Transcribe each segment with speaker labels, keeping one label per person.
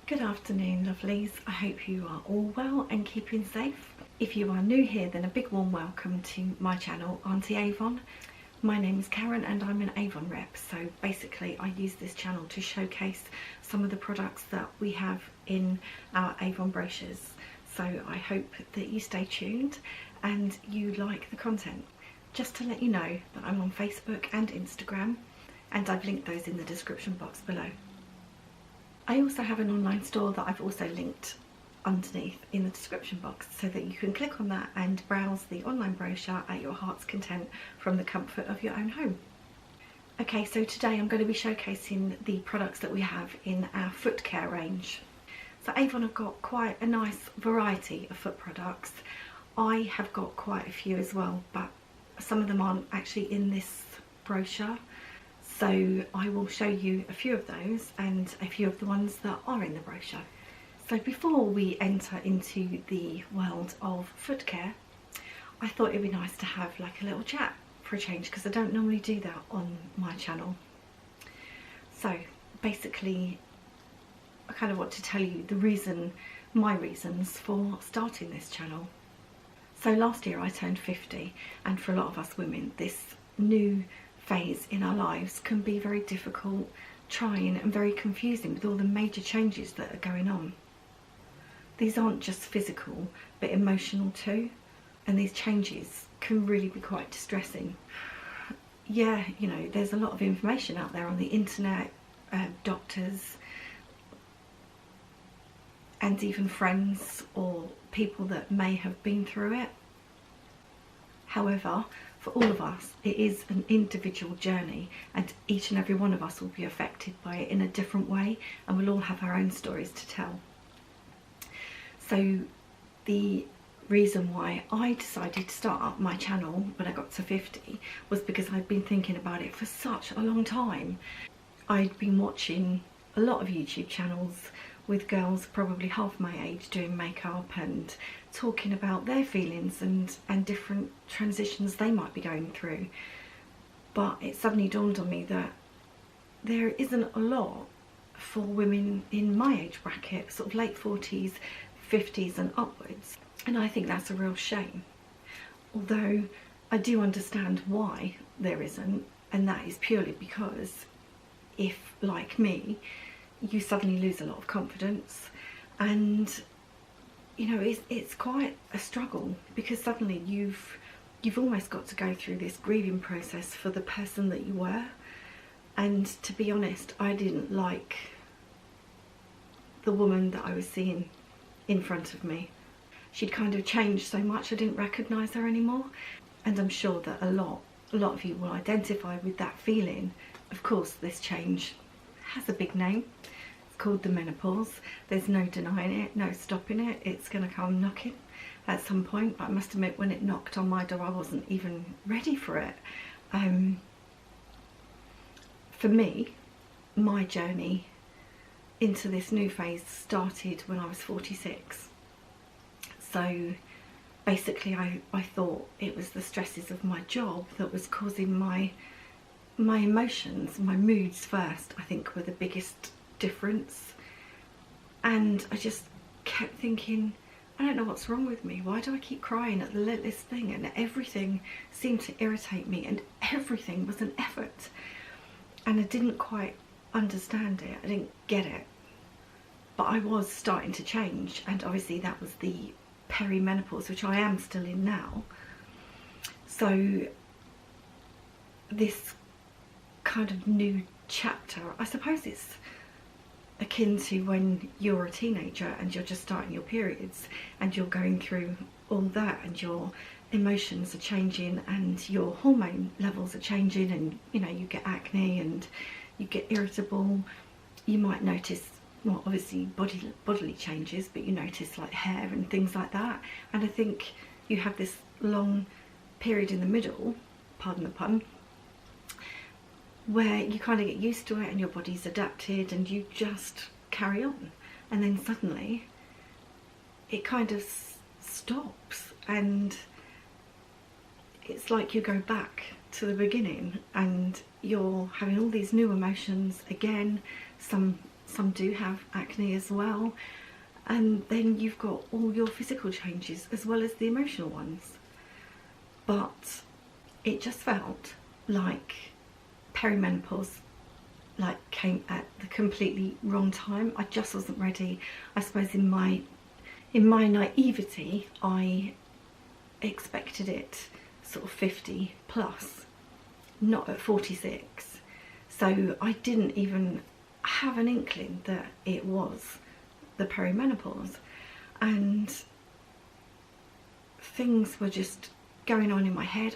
Speaker 1: Good afternoon, lovelies. I hope you are all well and keeping safe. If you are new here, then a big warm welcome to my channel, Aunty Avon. My name is Karen and I'm an Avon rep, so basically I use this channel to showcase some of the products that we have in our Avon brochures. So I hope that you stay tuned and you like the content. Just to let you know that I'm on Facebook and Instagram, and I've linked those in the description box below. I also have an online store that I've also linked underneath in the description box, so that you can click on that and browse the online brochure at your heart's content from the comfort of your own home. Okay, so today I'm going to be showcasing the products that we have in our foot care range. So Avon have got quite a nice variety of foot products. I have got quite a few as well, but some of them aren't actually in this brochure. So I will show you a few of those and a few of the ones that are in the brochure. So before we enter into the world of foot care, I thought it'd be nice to have like a little chat for a change, because I don't normally do that on my channel. So basically I kind of want to tell you my reasons for starting this channel. So last year I turned 50, and for a lot of us women this new phase in our lives can be very difficult, trying and very confusing with all the major changes that are going on. These aren't just physical but emotional too, and these changes can really be quite distressing. Yeah, you know, there's a lot of information out there on the internet, doctors and even friends or people that may have been through it. However, for all of us, it is an individual journey, and each and every one of us will be affected by it in a different way, and we'll all have our own stories to tell. So the reason why I decided to start up my channel when I got to 50 was because I'd been thinking about it for such a long time. I'd been watching a lot of YouTube channels with girls probably half my age doing makeup and talking about their feelings and different transitions they might be going through. But it suddenly dawned on me that there isn't a lot for women in my age bracket, sort of late 40s, 50s and upwards. And I think that's a real shame. Although I do understand why there isn't, and that is purely because if, like me, you suddenly lose a lot of confidence, and you know, it's quite a struggle, because suddenly you've almost got to go through this grieving process for the person that you were. And to be honest, I didn't like the woman that I was seeing in front of me. She'd kind of changed so much I didn't recognise her anymore, and I'm sure that a lot of you will identify with that feeling. Of course, this change has a big name. It's called the menopause. There's no denying it, no stopping it. It's going to come knocking at some point, but I must admit, when it knocked on my door, I wasn't even ready for it. For me, my journey into this new phase started when I was 46. So basically I thought it was the stresses of my job that was causing my emotions, my moods first, I think, were the biggest difference. And I just kept thinking, I don't know what's wrong with me. Why do I keep crying at the littlest thing? And everything seemed to irritate me, and everything was an effort. And I didn't quite understand it. I didn't get it. But I was starting to change, and obviously that was the peri-menopause, which I am still in now. So this kind of new chapter, I suppose it's akin to when you're a teenager and you're just starting your periods and you're going through all that, and your emotions are changing and your hormone levels are changing, and you know, you get acne and you get irritable. You might notice, well, obviously bodily changes, but you notice like hair and things like that. And I think you have this long period in the middle, pardon the pun, where you kind of get used to it and your body's adapted and you just carry on. And then suddenly it kind of stops, and it's like you go back to the beginning and you're having all these new emotions again. Some some do have acne as well, and then you've got all your physical changes as well as the emotional ones. But it just felt like perimenopause came at the completely wrong time. I just wasn't ready. I suppose in my naivety, I expected it sort of 50 plus, not at 46. So I didn't even have an inkling that it was the perimenopause, and things were just going on in my head.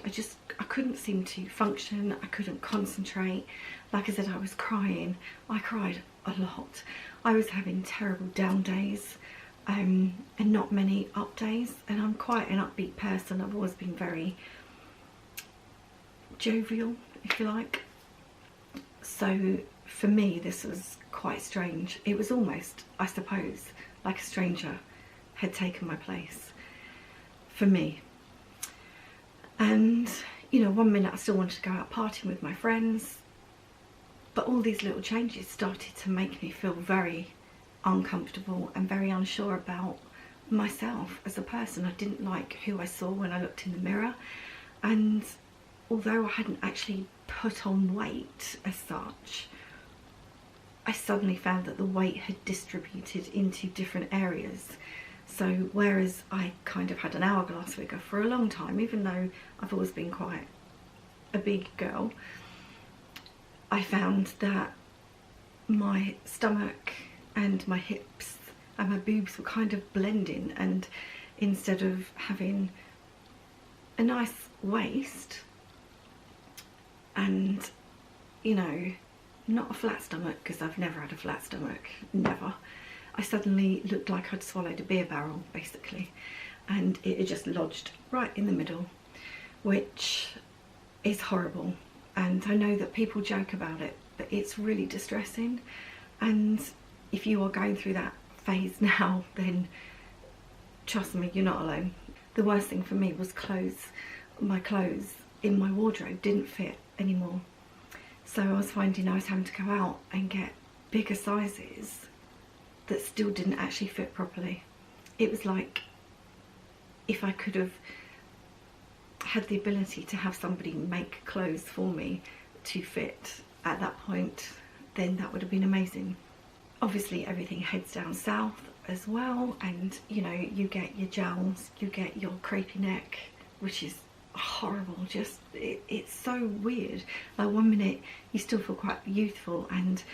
Speaker 1: I couldn't seem to function. I couldn't concentrate. Like I said, I was crying. I cried a lot. I was having terrible down days, and not many up days, and I'm quite an upbeat person. I've always been very jovial, if you like. So for me, this was quite strange. It was almost, I suppose, like a stranger had taken my place for me. And you know, one minute I still wanted to go out partying with my friends, but all these little changes started to make me feel very uncomfortable and very unsure about myself as a person. I didn't like who I saw when I looked in the mirror, and although I hadn't actually put on weight as such, I suddenly found that the weight had distributed into different areas. So whereas I kind of had an hourglass figure for a long time, even though I've always been quite a big girl, I found that my stomach and my hips and my boobs were kind of blending, and instead of having a nice waist and, you know, not a flat stomach, because I've never had a flat stomach, never, I suddenly looked like I'd swallowed a beer barrel, basically, and it had just lodged right in the middle, which is horrible. And I know that people joke about it, but it's really distressing. And if you are going through that phase now, then trust me, you're not alone. The worst thing for me was clothes. My clothes in my wardrobe didn't fit anymore. So I was finding I was having to go out and get bigger sizes that still didn't actually fit properly. It was like if I could have had the ability to have somebody make clothes for me to fit at that point, then that would have been amazing. Obviously everything heads down south as well, and you know, you get your jowls, you get your crepey neck, which is horrible. Just it's so weird. Like one minute you still feel quite youthful and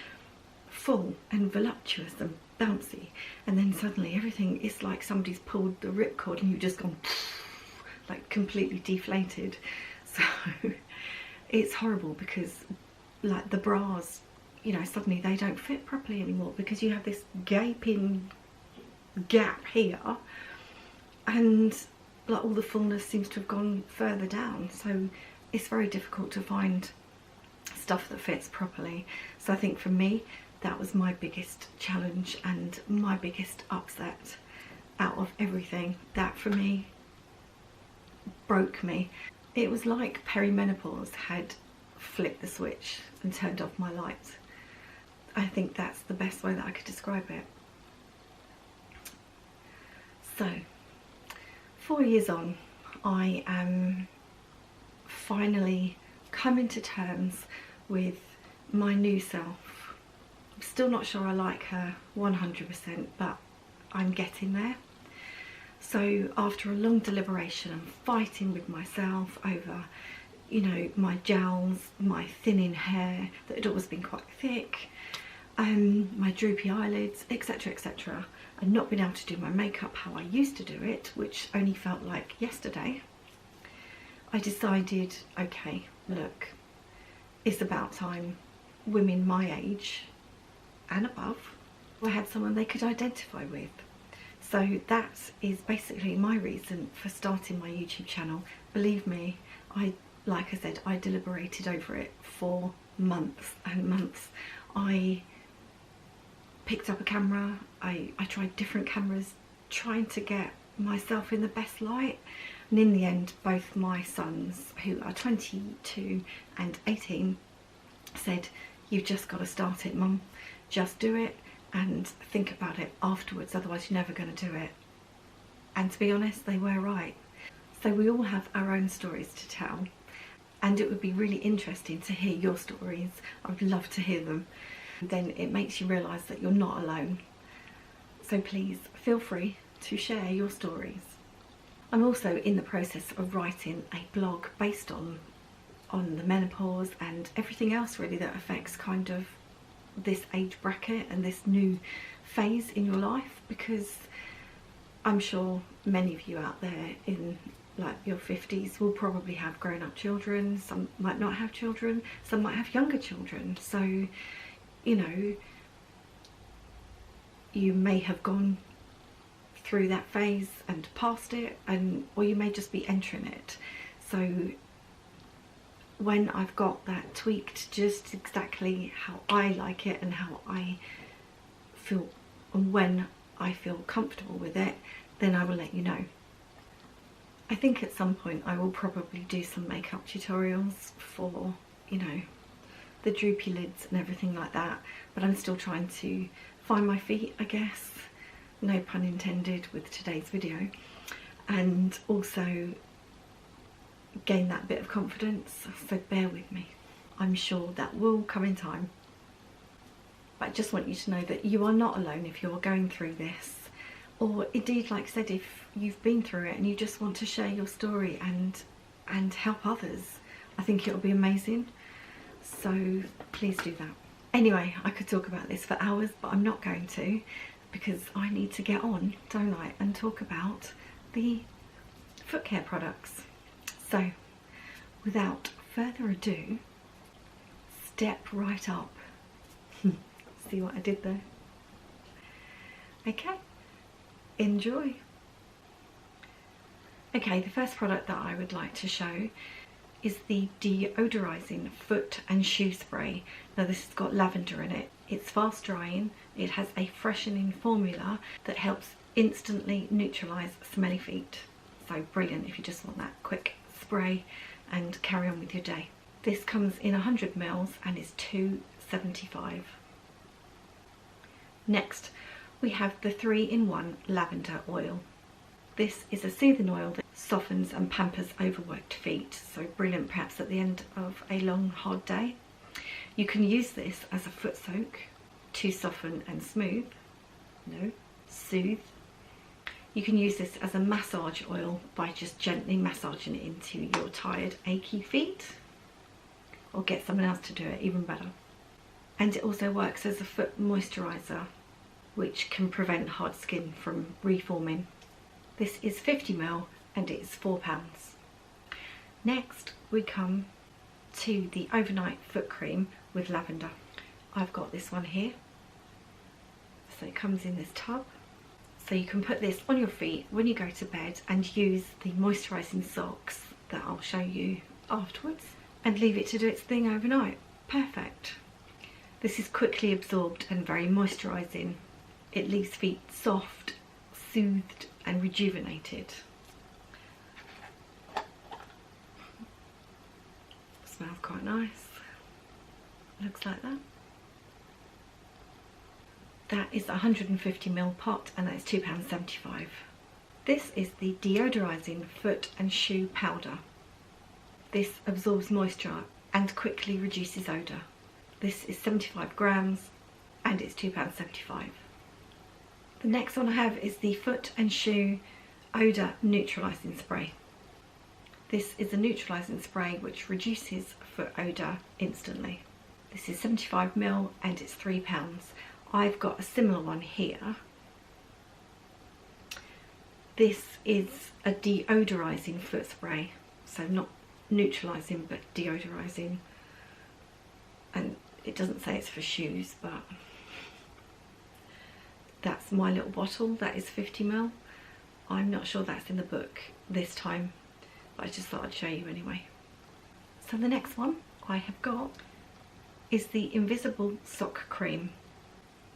Speaker 1: full and voluptuous and bouncy, and then suddenly everything is like somebody's pulled the ripcord and you've just gone like completely deflated. So it's horrible, because like the bras, you know, suddenly they don't fit properly anymore because you have this gaping gap here, and like all the fullness seems to have gone further down. So it's very difficult to find stuff that fits properly. So I think for me, that was my biggest challenge and my biggest upset out of everything. That for me broke me. It was like perimenopause had flipped the switch and turned off my lights. I think that's the best way that I could describe it. So 4 years on, I am finally coming to terms with my new self. I'm still not sure I like her 100%, but I'm getting there. So after a long deliberation and fighting with myself over, you know, my jowls, my thinning hair that had always been quite thick, my droopy eyelids, etc, etc, and not being able to do my makeup how I used to do it, which only felt like yesterday, I decided, okay, look, it's about time women my age and above had someone they could identify with. So that is basically my reason for starting my YouTube channel. Believe me, like I said, I deliberated over it for months and months. I picked up a camera, I tried different cameras, trying to get myself in the best light, and in the end both my sons, who are 22 and 18, said, you've just got to start it, Mum, just do it. and think about it afterwards, otherwise you're never going to do it. And to be honest, they were right. So we all have our own stories to tell, and it would be really interesting to hear your stories. I would love to hear them. Then it makes you realise that you're not alone. So please feel free to share your stories. I'm also in the process of writing a blog based on the menopause and everything else really that affects kind of this age bracket and this new phase in your life, because I'm sure many of you out there in like your 50s will probably have grown-up children, some might not have children, some might have younger children. So, you know, you may have gone through that phase and past it, or you may just be entering it. So when I've got that tweaked just exactly how I like it and how I feel, and when I feel comfortable with it, then I will let you know. I think at some point I will probably do some makeup tutorials for, you know, the droopy lids and everything like that, but I'm still trying to find my feet, I guess, no pun intended with today's video, and also gain that bit of confidence, so bear with me. I'm sure that will come in time. But I just want you to know that you are not alone if you're going through this, or indeed, like I said, if you've been through it and you just want to share your story and help others. I think it'll be amazing, so please do that. Anyway, I could talk about this for hours, but I'm not going to, because I need to get on, don't I, and talk about the foot care products. So without further ado, step right up. See what I did there? Okay, enjoy. Okay, the first product that I would like to show is the deodorizing foot and shoe spray. Now this has got lavender in it. It's fast drying. It has a freshening formula that helps instantly neutralize smelly feet. So brilliant if you just want that quick spray and carry on with your day. This comes in 100 ml and is $2.75. Next, we have the 3-in-1 lavender oil. This is a soothing oil that softens and pampers overworked feet, so brilliant perhaps at the end of a long hard day. You can use this as a foot soak to soften and soothe. You can use this as a massage oil by just gently massaging it into your tired, achy feet, or get someone else to do it, even better. And it also works as a foot moisturiser, which can prevent hard skin from reforming. This is 50 ml and it's £4. Next we come to the overnight foot cream with lavender. I've got this one here. So it comes in this tub. So you can put this on your feet when you go to bed and use the moisturising socks that I'll show you afterwards and leave it to do its thing overnight. Perfect. This is quickly absorbed and very moisturising. It leaves feet soft, soothed and rejuvenated. Smells quite nice. Looks like that. That is a 150 ml pot and that is £2.75. This is the deodorizing foot and shoe powder. This absorbs moisture and quickly reduces odour. This is 75 grams and it's £2.75. The next one I have is the foot and shoe odour neutralising spray. This is a neutralising spray which reduces foot odour instantly. This is 75 ml and it's £3. I've got a similar one here. This is a deodorising foot spray, so not neutralising but deodorising, and it doesn't say it's for shoes, but that's my little bottle. That is 50 ml. I'm not sure that's in the book this time, but I just thought I'd show you anyway. So the next one I have got is the Invisible Sock Cream.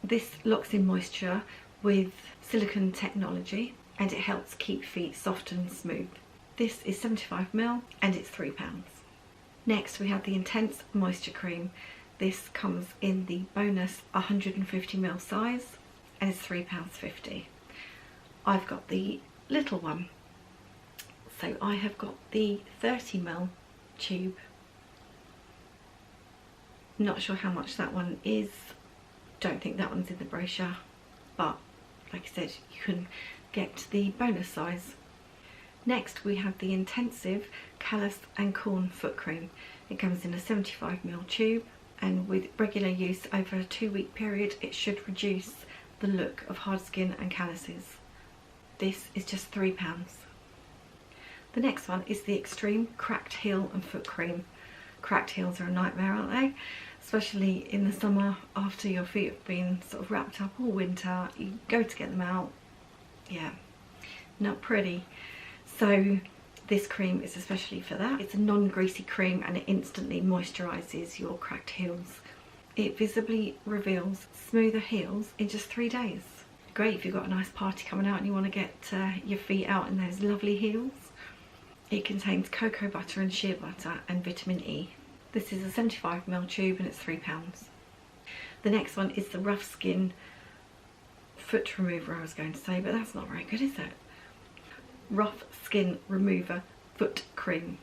Speaker 1: This locks in moisture with silicone technology and it helps keep feet soft and smooth. This is 75 ml and it's £3. Next we have the Intense Moisture Cream. This comes in the bonus 150ml size and it's £3.50. I've got the little one, so I have got the 30ml tube. Not sure how much that one is, don't think that one's in the brochure, but like I said, you can get the bonus size. Next we have the Intensive Callus and Corn Foot Cream. It comes in a 75ml tube, and with regular use over a 2-week period it should reduce the look of hard skin and calluses. This is just £3. The next one is the Extreme Cracked Heel and Foot Cream. Cracked heels are a nightmare, aren't they? Especially in the summer after your feet have been sort of wrapped up all winter. You go to get them out, yeah, not pretty. So this cream is especially for that. It's a non-greasy cream and it instantly moisturises your cracked heels. It visibly reveals smoother heels in just 3 days. Great if you've got a nice party coming out and you want to get your feet out in those lovely heels. It contains cocoa butter and shea butter and vitamin E. This is a 75ml tube and it's £3. The next one is the Rough Skin Foot Remover, I was going to say, but that's not very good, is it? Rough Skin Remover Foot Cream.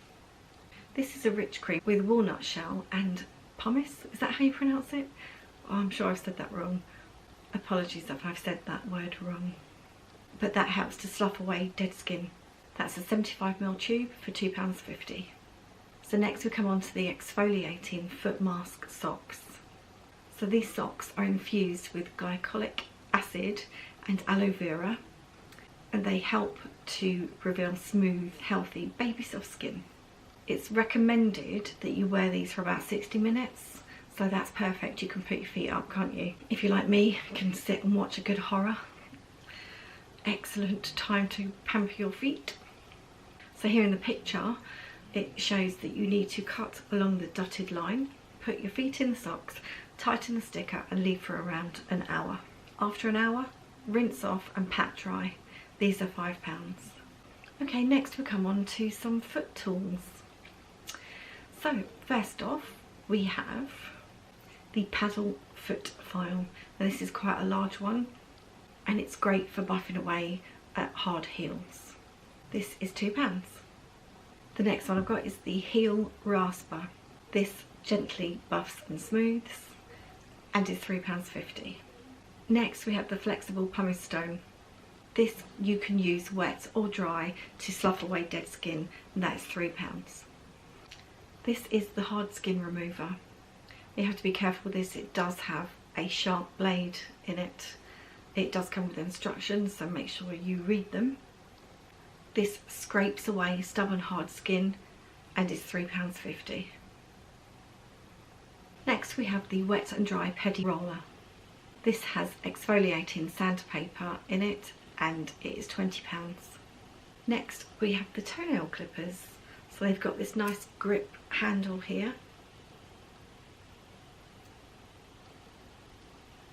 Speaker 1: This is a rich cream with walnut shell and pumice. Is that how you pronounce it? Oh, I'm sure I've said that wrong. Apologies if I've said that word wrong. But that helps to slough away dead skin. That's a 75ml tube for £2.50. So next we come on to the exfoliating foot mask socks. So these socks are infused with glycolic acid and aloe vera, and they help to reveal smooth, healthy baby soft skin. It's recommended that you wear these for about 60 minutes, so that's perfect. You can put your feet up, can't you? If you're like me, you can sit and watch a good horror. Excellent time to pamper your feet. So here in the picture, it shows that you need to cut along the dotted line, put your feet in the socks, tighten the sticker and leave for around an hour. After an hour, rinse off and pat dry. These are £5. Okay, next we come on to some foot tools. So first off, we have the paddle foot file. Now this is quite a large one and it's great for buffing away at hard heels. This is £2. The next one I've got is the heel rasper. This gently buffs and smooths and is £3.50. Next we have the flexible pumice stone. This you can use wet or dry to slough away dead skin, and that is £3. This is the hard skin remover. You have to be careful with this, it does have a sharp blade in it. It does come with instructions, so make sure you read them. This scrapes away stubborn hard skin and is £3.50. Next we have the wet and dry pedi roller. This has exfoliating sandpaper in it and it is £20. Next we have the toenail clippers. So they've got this nice grip handle here,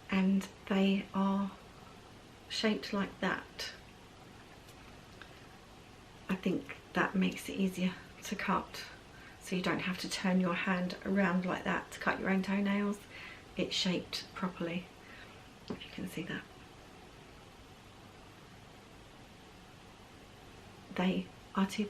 Speaker 1: and they are shaped like that. I think that makes it easier to cut, so you don't have to turn your hand around like that to cut your own toenails. It's shaped properly, if you can see that. They are £2.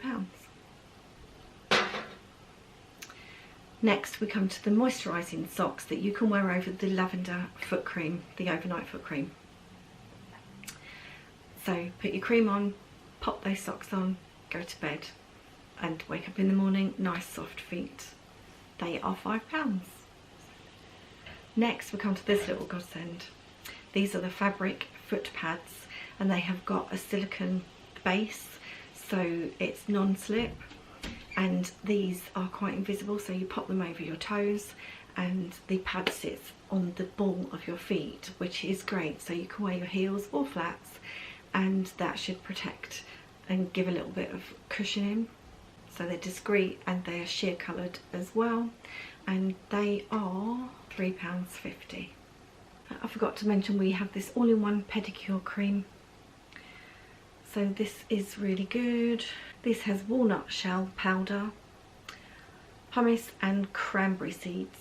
Speaker 1: Next we come to the moisturising socks that you can wear over the lavender foot cream, the overnight foot cream. So put your cream on, pop those socks on, go to bed and wake up in the morning, nice soft feet. They are £5. Next we come to this little godsend. These are the fabric foot pads and they have got a silicone base, so it's non-slip, and these are quite invisible, so you pop them over your toes and the pad sits on the ball of your feet, which is great, so you can wear your heels or flats and that should protect and give a little bit of cushioning. So they're discreet and they are sheer coloured as well, and they are £3.50. I forgot to mention we have this all-in-one pedicure cream. So this is really good. This has walnut shell powder, pumice and cranberry seeds.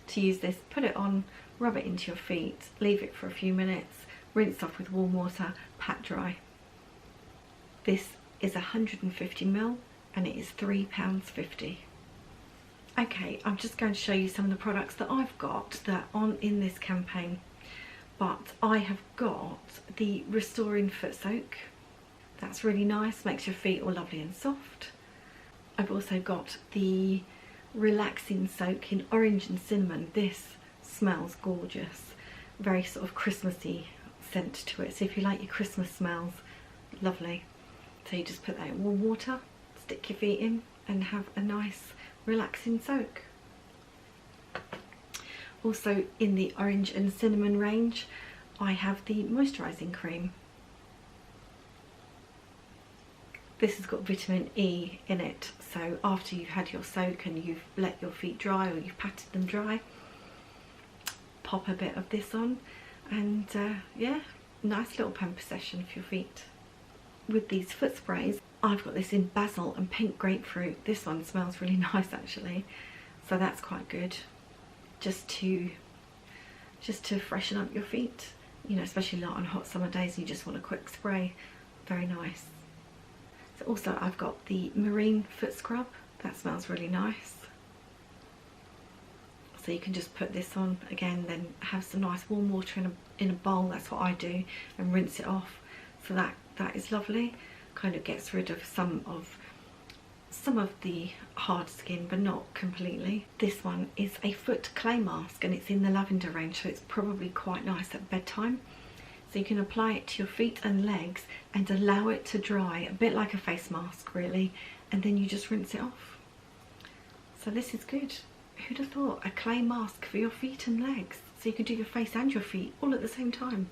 Speaker 1: to use this, put it on, rub it into your feet, leave it for a few minutes, rinse off with warm water, pat dry. This is 150ml and it is £3.50. Okay, I'm just going to show you some of the products that I've got that aren't in this campaign, but I have got the Restoring Foot Soak. That's really nice, makes your feet all lovely and soft. I've also got the Relaxing Soak in Orange and Cinnamon. This smells gorgeous, very sort of Christmassy scent to it, so if you like your Christmas smells, lovely. So you just put that in warm water, stick your feet in and have a nice relaxing soak. Also in the Orange and Cinnamon range I have the moisturising cream. This has got vitamin E in it, so after you've had your soak and you've let your feet dry or you've patted them dry, pop a bit of this on and yeah, nice little pamper session for your feet. With these foot sprays, I've got this in basil and pink grapefruit. This one smells really nice actually, so that's quite good, just to freshen up your feet, you know, especially like on hot summer days you just want a quick spray. Very nice. So also I've got the marine foot scrub, that smells really nice. So you can just put this on again, then have some nice warm water in a bowl, that's what I do, and rinse it off. So that is lovely, kind of gets rid of some of the hard skin, but not completely. This one is a foot clay mask and it's in the lavender range, so it's probably quite nice at bedtime. So you can apply it to your feet and legs and allow it to dry, a bit like a face mask really, and then you just rinse it off. So this is good. Who'd have thought, a clay mask for your feet and legs, so you can do your face and your feet all at the same time.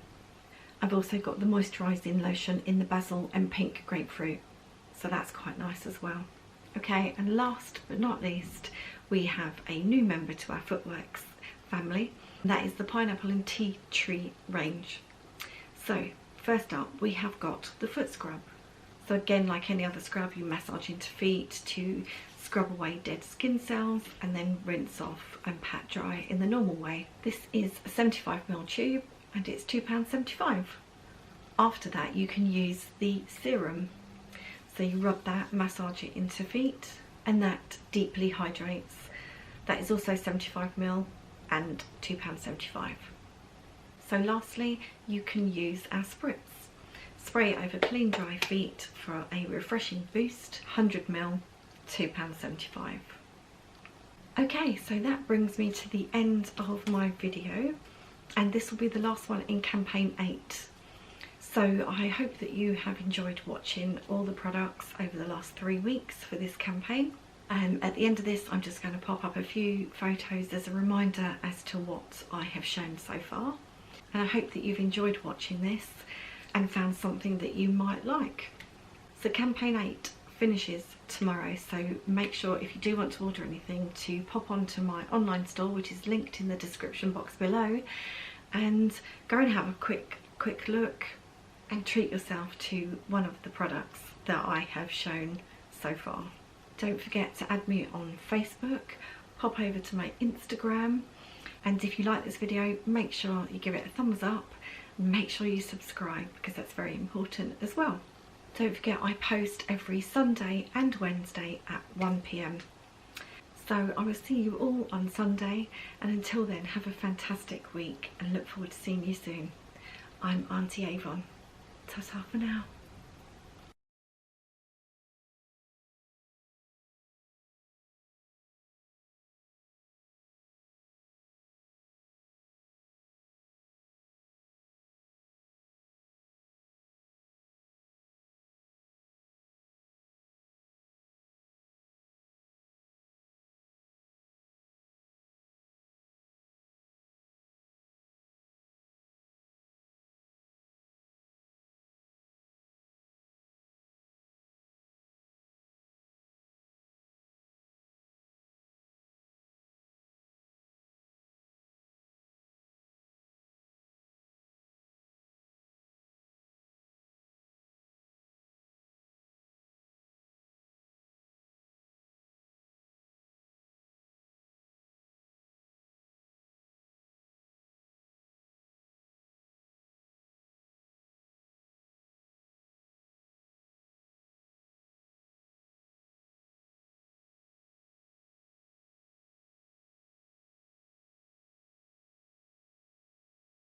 Speaker 1: I've also got the moisturising lotion in the basil and pink grapefruit, so that's quite nice as well. Okay, and last but not least, we have a new member to our Footworks family, and that is the pineapple and tea tree range. So first up we have got the foot scrub. So again, like any other scrub, you massage into feet to scrub away dead skin cells and then rinse off and pat dry in the normal way. This is a 75ml tube and it's £2.75. After that you can use the serum. So you rub that, massage it into feet, and that deeply hydrates. That is also 75ml and £2.75. So lastly, you can use our spritz. Spray it over clean dry feet for a refreshing boost, 100ml, £2.75. Okay, so that brings me to the end of my video, and this will be the last one in campaign 8. So I hope that you have enjoyed watching all the products over the last 3 weeks for this campaign. At the end of this I'm just going to pop up a few photos as a reminder as to what I have shown so far, and I hope that you've enjoyed watching this and found something that you might like. So campaign 8 finishes tomorrow, so make sure if you do want to order anything to pop onto my online store, which is linked in the description box below, and go and have a quick look and treat yourself to one of the products that I have shown so far. Don't forget to add me on Facebook, pop over to my Instagram, and if you like this video, make sure you give it a thumbs up, and make sure you subscribe because that's very important as well. Don't forget I post every Sunday and Wednesday at 1 PM. So I will see you all on Sunday, and until then have a fantastic week and look forward to seeing you soon. I'm Aunty Avon. Ta-ta for now.